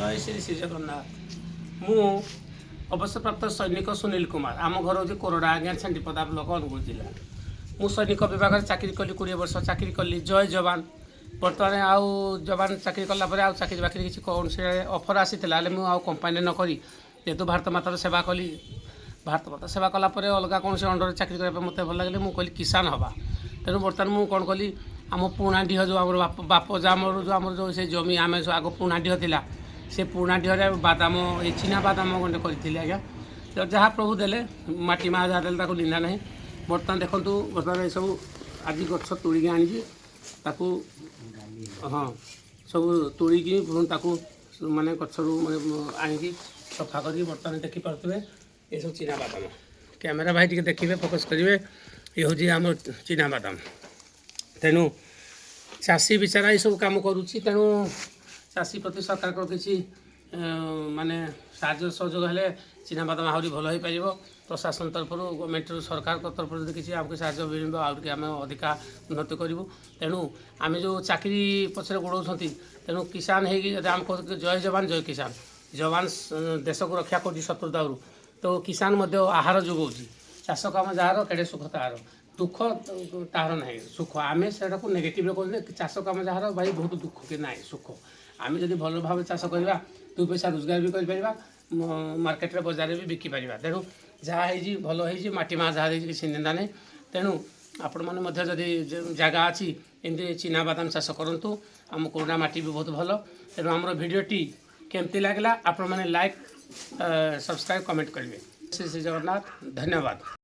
जय श्री श्री जगन्नाथ। मु अवसरप्राप्त सैनिक सुनील कुमार आम घर हूँ कोरडा आज्ञा छापदा ब्लक अनुगुल जिला। मु सैनिक विभाग में चाकरी कली 20 वर्ष चाकरी कली जय जवान। बर्तमान आउ जवान चाकरी कलापर आउ चाकरी बाकरी किसी कौन से अफर आसी मुझे कंपानी नक जेहेतु भारत मातार सेवा कली भारत माता सेवा कलापर अलग कौन से अंडर चाकरी करने मत भल लगे मुझे कहली किसान हवा। तेणु बर्तमान मुझे कौन कली आम पुणा डीह जो आम बाप जामर जो आम जो से जमी आम आग पुणा डीह था से पुणा डीहर बादाम ये चिना बादाम गंडे करी आज्ञा। तो जहाँ प्रभु देले माटी माँ जहाँ देले ताको निंदा नहीं। बर्तमान देखूँ बर्तमान ये सब आज गछ तोड़िकी आनी हाँ सब तोड़िकी माने गचरू आनिकी सफा कर बर्तमान देखिपे ये सब चिना बादाम। कैमेरा भाई टी देखिए फोकस करेंगे ये हूँ आम चिना बादाम। तेणु चाषी बिचारा ये सब कम करुच्ची तेणु चाषी प्रति सरकार किसी माने साहाय्य सहयोग हेले चिना बादाम आहरी भल हो पार। प्रशासन तरफ गवर्नमेंट सरकार तरफ किसी आमको साहाय्य मिल आम अधिका उन्नति करूँ। तेणु आम जो चाकरी पचर गोड़ाऊँ तेणु किसान होम कह जय जवान जय किसान। जवान देश को रक्षा कर शत्रुतारू तो किसान आहार जोगाऊँ। चाष कम जार केड़े सुख तार दुख तार ना सुख आम से नेगेटिव कहते चाष कम जार भाई बहुत दुख के ना सुख। आम जब भल भाव चाष करवा 2 पैसा रोजगार भी कर मार्केट रे बजार भी बिकिपर। तेणु जहाँ भल हो माटी माँ जहाँ किसी निंदा नहीं। तेणु आपण मैंने जगह अच्छी एमती चिना बादाम चाष करूँ। आम कोरोना माटी भी बहुत भल। तेणु आम भिडटी केमती लगला आपण मैंने लाइक सब्सक्राइब कमेंट करेंगे। श्री श्री जगन्नाथ धन्यवाद।